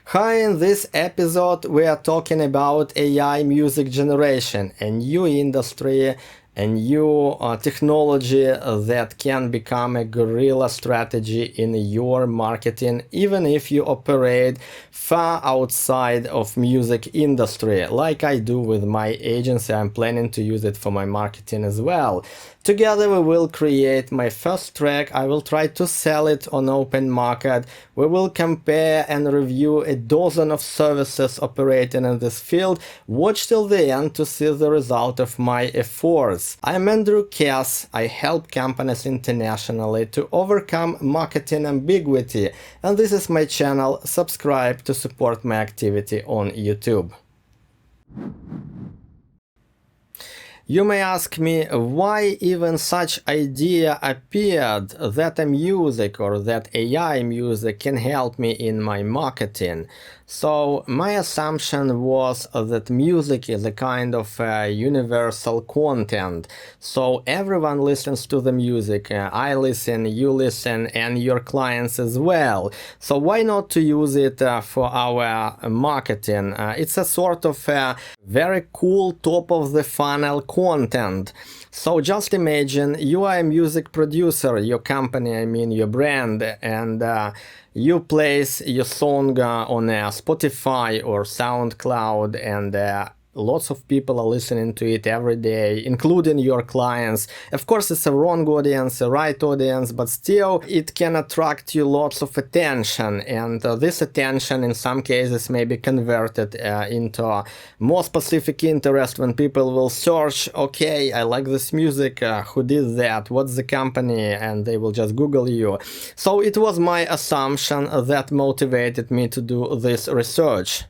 Hi, in this episode we are talking about AI music generation, a new industry, a new technology that can become a guerrilla strategy in your marketing, even if you operate far outside of music industry, like I do with my agency. I'm planning to use it for my marketing as well. Together we will create my first track. I will try to sell it on open market. We will compare and review a dozen of services operating in this field. Watch till the end to see the result of my efforts. I'm 𝗪𝗁𝗀𝗃𝗃. I help companies internationally to overcome marketing ambiguity, and this is my channel. Subscribe to support my activity on YouTube. You may ask me why even such idea appeared that a music or that AI music can help me in my marketing. So my assumption was that music is a kind of universal content. So everyone listens to the music. I listen, you listen, and your clients as well. So why not to use it for our marketing? It's a sort of very cool top of the funnel content. So just imagine you are a music producer, your company, I mean your brand, and you place your song on Spotify or SoundCloud, and lots of people are listening to it every day, including your clients. Of course, it's a wrong audience, a right audience, but still it can attract you lots of attention, and this attention in some cases may be converted into more specific interest when people will search, okay, I like this music, who did that, what's the company, and they will just Google you. So it was my assumption that motivated me to do this research.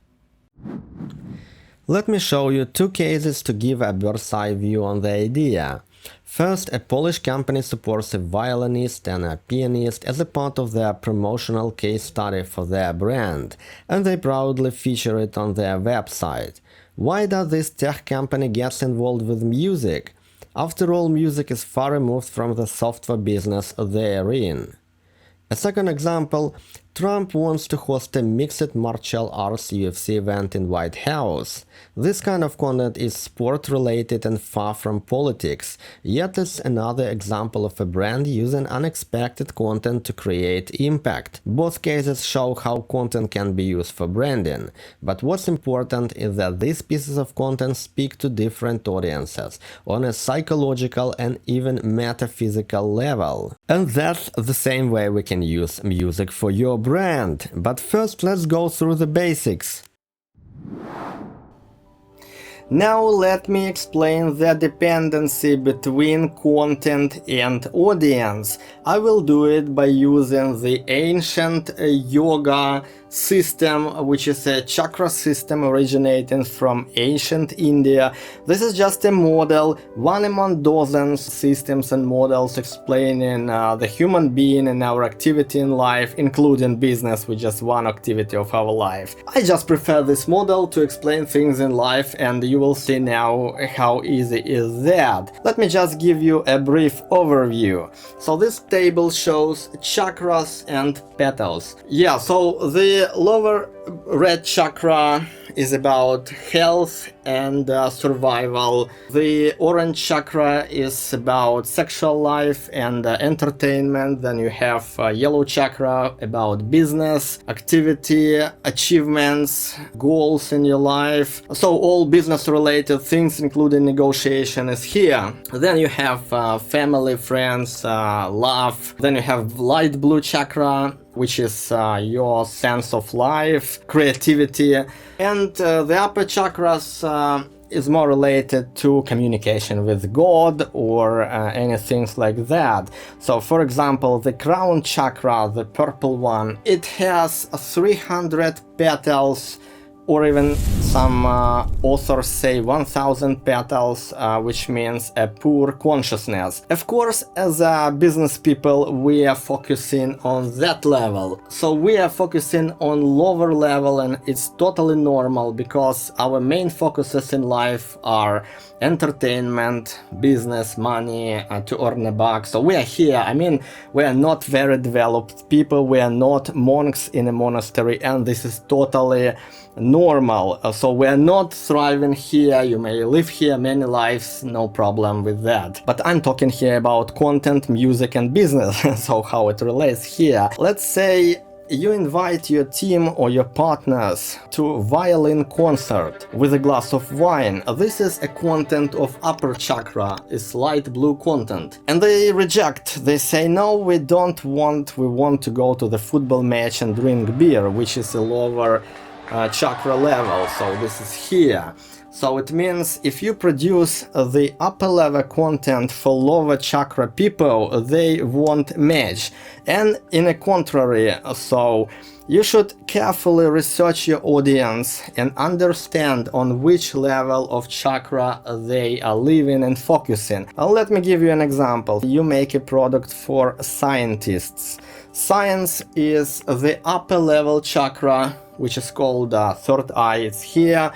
Let me show you two cases to give a bird's eye view on the idea. First, a Polish company supports a violinist and a pianist as a part of their promotional case study for their brand, and they proudly feature it on their website. Why does this tech company get involved with music? After all, music is far removed from the software business they're in. A second example, Trump wants to host a mixed martial arts UFC event in White House. This kind of content is sport-related and far from politics, yet it's another example of a brand using unexpected content to create impact. Both cases show how content can be used for branding, but what's important is that these pieces of content speak to different audiences on a psychological and even metaphysical level. And that's the same way we can use music for your brand. But first, let's go through the basics. Now let me explain the dependency between content and audience. I will do it by using the ancient yoga system, which is a chakra system originating from ancient India. This is just a model, one among dozens systems and models explaining the human being and our activity in life, including business, which is one activity of our life. I just prefer this model to explain things in life, and you will see now how easy is that. Let me just give you a brief overview. So this table shows chakras and petals. Yeah, so the lower red chakra is about health and survival. The orange chakra is about sexual life and entertainment. Then you have yellow chakra about business, activity, achievements, goals in your life. So all business related things, including negotiation, is here. Then you have family, friends, love. Then you have light blue chakra, which is your sense of life, creativity, and the upper chakras is more related to communication with God or anything like that. So for example, the crown chakra, the purple one, it has 300 petals or even some authors say 1000 petals, which means a poor consciousness. Of course, as business people, we are focusing on that level. So we are focusing on lower level, and it's totally normal because our main focuses in life are entertainment, business, money, to earn a buck. So we are here. I mean, we are not very developed people. We are not monks in a monastery, and this is totally normal. So we are not thriving here. You may live here many lives, no problem with that. But I'm talking here about content, music, and business. So how it relates here. Let's say you invite your team or your partners to a violin concert with a glass of wine. This is a content of upper chakra, is light blue content. And they reject. They say, no, we don't want, we want to go to the football match and drink beer, which is a lower chakra level. So this is here. So it means if you produce the upper level content for lower chakra people, they won't match. And in a contrary, so you should carefully research your audience and understand on which level of chakra they are living and focusing. Let me give you an example. You make a product for scientists. Science is the upper level chakra, which is called third eye. It's here.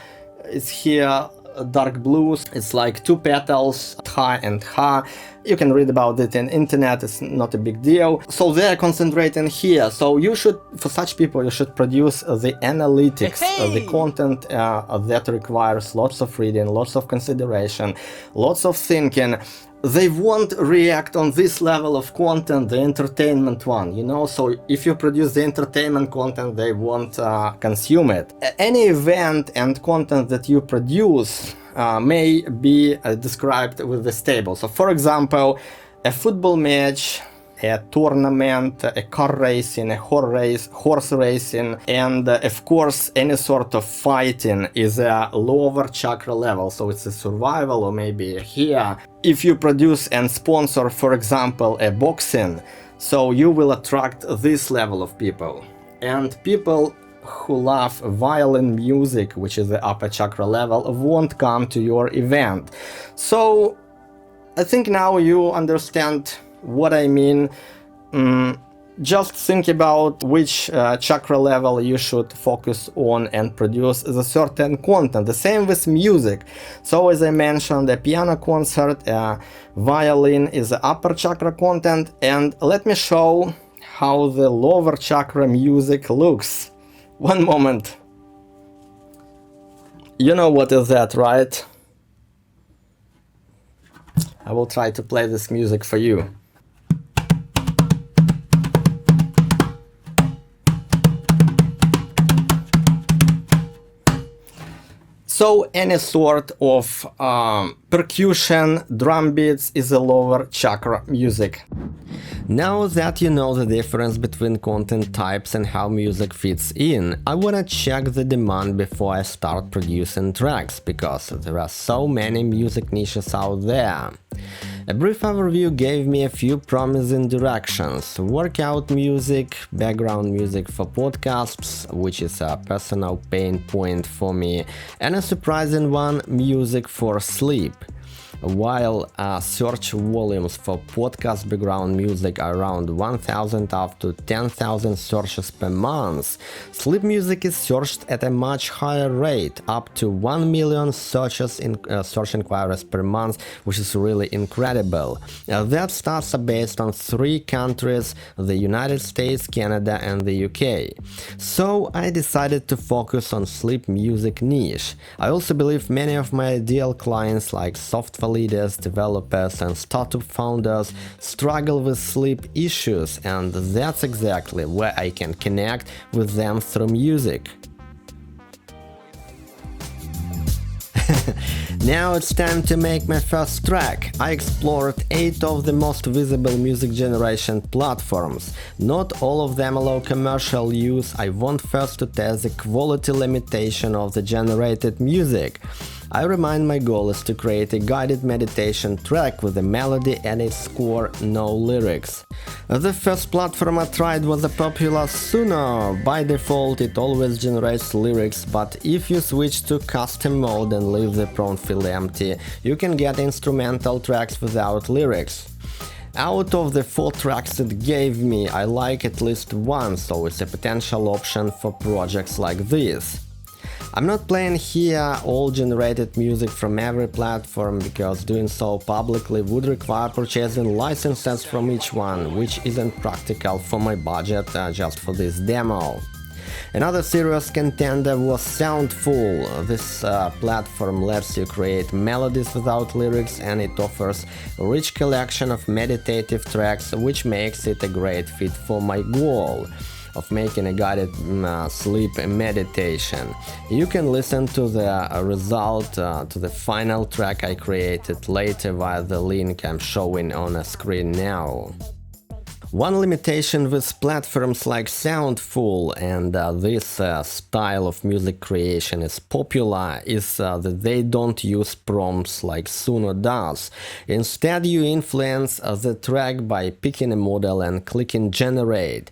It's here, dark blues. It's like two petals, 𝗁 and 𝗁. You can read about it in internet, it's not a big deal. So they're concentrating here. So you should, for such people, you should produce the analytics, the content that requires lots of reading, lots of consideration, lots of thinking. They won't react on this level of content, the entertainment one, you know. So if you produce the entertainment content, they won't consume it. Any event and content that you produce may be described with this table. So for example, a football match, a tournament, a car racing, a horse racing, and of course any sort of fighting is a lower chakra level, so it's a survival, or maybe here. If you produce and sponsor, for example, a boxing, so you will attract this level of people. And people who love violin music, which is the upper chakra level, won't come to your event. So I think now you understand what I mean. Just think about which chakra level you should focus on and produce the certain content. The same with music. So as I mentioned, a piano concert, a violin is the upper chakra content, and let me show how the lower chakra music looks. One moment. You know what is that, right? I will try to play this music for you. So any sort of percussion, drum beats is a lower chakra music. Now that you know the difference between content types and how music fits in, I wanna check the demand before I start producing tracks, because there are so many music niches out there. A brief overview gave me a few promising directions: workout music, background music for podcasts, which is a personal pain point for me, and a surprising one, music for sleep. While search volumes for podcast background music are around 1,000 up to 10,000 searches per month, sleep music is searched at a much higher rate, up to 1 million searches in search inquiries per month, which is really incredible. That stats are based on 3 countries: the United States, Canada, and the UK. So I decided to focus on sleep music niche. I also believe many of my ideal clients, like software leaders, developers, and startup founders, struggle with sleep issues, and that's exactly where I can connect with them through music. Now it's time to make my first track. I explored 8 of the most visible music generation platforms. Not all of them allow commercial use. I want first to test the quality limitation of the generated music. I remind my goal is to create a guided meditation track with a melody and its score, no lyrics. The first platform I tried was the popular 𝗁𝗂. By default it always generates lyrics, but if you switch to custom mode and leave the prompt field empty, you can get instrumental tracks without lyrics. Out of the 4 tracks it gave me, I like at least one, so it's a potential option for projects like this. I'm not playing here all generated music from every platform, because doing so publicly would require purchasing licenses from each one, which isn't practical for my budget just for this demo. Another serious contender was Soundful. This platform lets you create melodies without lyrics, and it offers a rich collection of meditative tracks, which makes it a great fit for my goal of making a guided sleep meditation. You can listen to the result, to the final track I created later via the link I'm showing on a screen now. One limitation with platforms like Soundful and this style of music creation is popular is that they don't use prompts like 𝗁𝗂 does. Instead, you influence the track by picking a model and clicking Generate.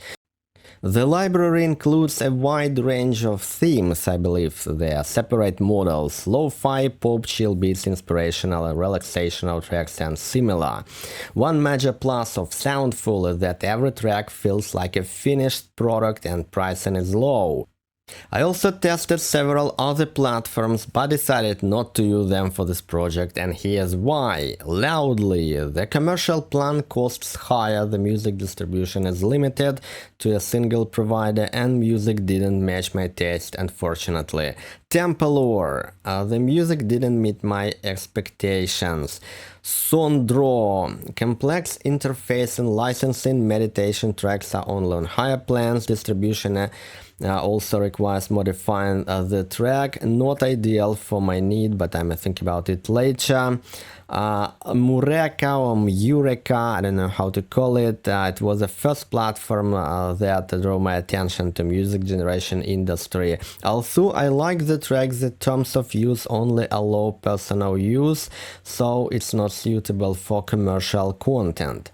The library includes a wide range of themes. I believe they are separate models, lo-fi, pop, chill beats, inspirational, relaxational tracks and similar. One major plus of Soundful is that every track feels like a finished product and pricing is low. I also tested several other platforms but decided not to use them for this project, and here's why. Loudly, the commercial plan costs higher, the music distribution is limited to a single provider, and music didn't match my taste, unfortunately. Templor, the music didn't meet my expectations. 𝗁𝗏, complex interface and licensing meditation tracks are only on higher plans. Distribution also requires modifying the track, not ideal for my need, but I'm thinking about it later. 𝗪𝘁𝗰𝗵 or 𝗪R𝘁𝗰𝗵, I don't know how to call it. It was the first platform that drew my attention to music generation industry. Although I like the track, the terms of use only allow personal use, so it's not suitable for commercial content.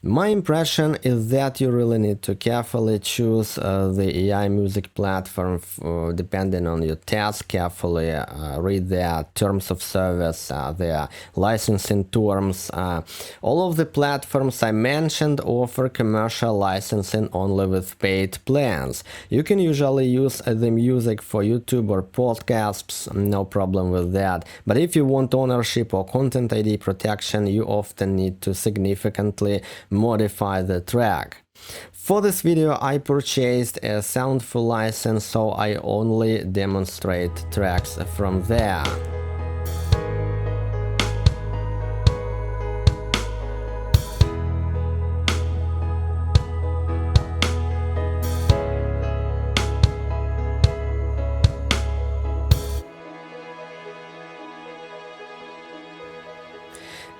My impression is that you really need to carefully choose the AI music platform depending on your task, carefully read their terms of service, their licensing terms. All of the platforms I mentioned offer commercial licensing only with paid plans. You can usually use the music for YouTube or podcasts, no problem with that. But if you want ownership or content ID protection, you often need to significantly modify the track. For this video I purchased a Soundful license, so I only demonstrate tracks from there.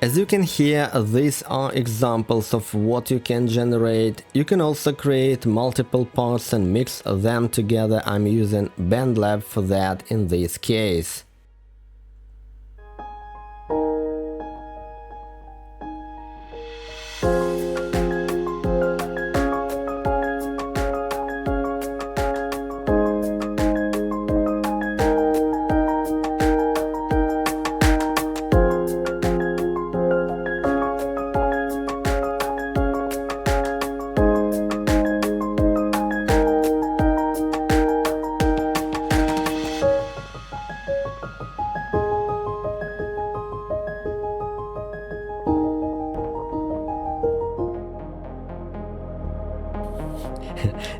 As you can hear, these are examples of what you can generate. You can also create multiple parts and mix them together. I'm using BandLab for that in this case.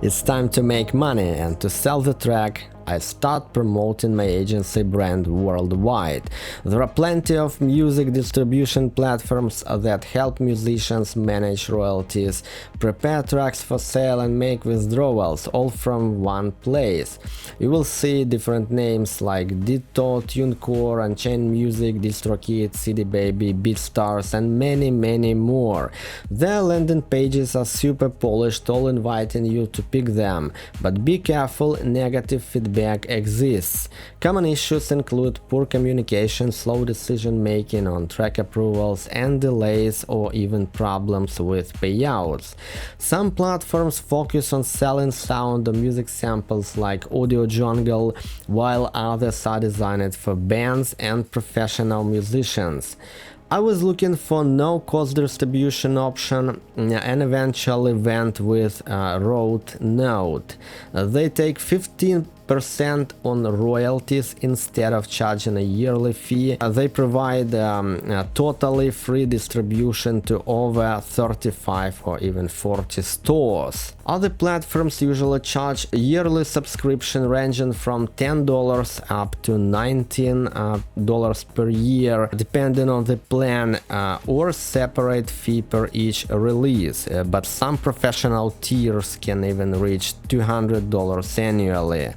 It's time to make money, and to sell the track I start promoting my agency brand worldwide. There are plenty of music distribution platforms that help musicians manage royalties, prepare tracks for sale and make withdrawals, all from one place. You will see different names like Ditto, TuneCore, Unchained Music, DistroKid, 𝗂𝗏𝗶𝗃, BeatStars and many more. Their landing pages are super polished, all inviting you to pick them. But be careful, negative feedback feedback exists. Common issues include poor communication, slow decision-making on track approvals, and delays or even problems with payouts. Some platforms focus on selling sound or music samples like Audio Jungle, while others are designed for bands and professional musicians. I was looking for no-cost distribution option and eventually went with Rode Note. They take 15% on royalties instead of charging a yearly fee. They provide totally free distribution to over 35 or even 40 stores. Other platforms usually charge a yearly subscription ranging from $10 up to $19 per year, depending on the plan, or separate fee per each release, but some professional tiers can even reach $200 annually.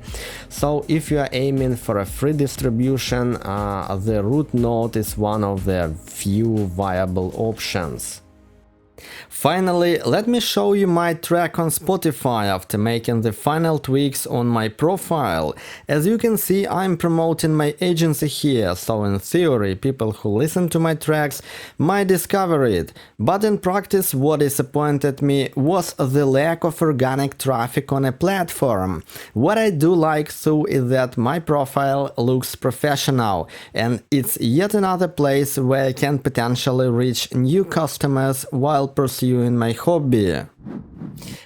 So if you are aiming for a free distribution, the Rode Note is one of the few viable options. Finally, let me show you my track on Spotify after making the final tweaks on my profile. As you can see, I'm promoting my agency here, so in theory, people who listen to my tracks might discover it. But in practice, what disappointed me was the lack of organic traffic on a platform. What I do like though is that my profile looks professional, and it's yet another place where I can potentially reach new customers while pursuing my hobby.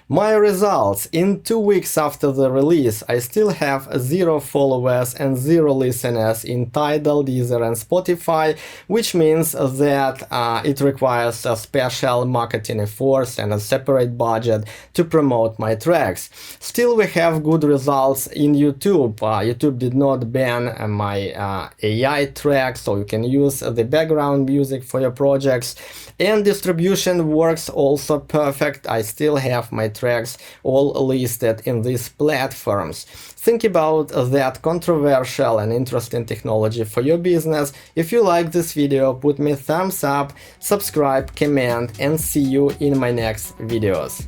My results: in 2 weeks after the release, I still have 0 followers and 0 listeners in Tidal, Deezer and Spotify, which means that it requires a special marketing efforts and a separate budget to promote my tracks. Still, we have good results in YouTube. YouTube did not ban my AI track, so you can use the background music for your projects, and distribution works also perfect. I still have my tracks all listed in these platforms. Think about that controversial and interesting technology for your business. If you like this video, put me a thumbs up, subscribe, comment, and see you in my next videos.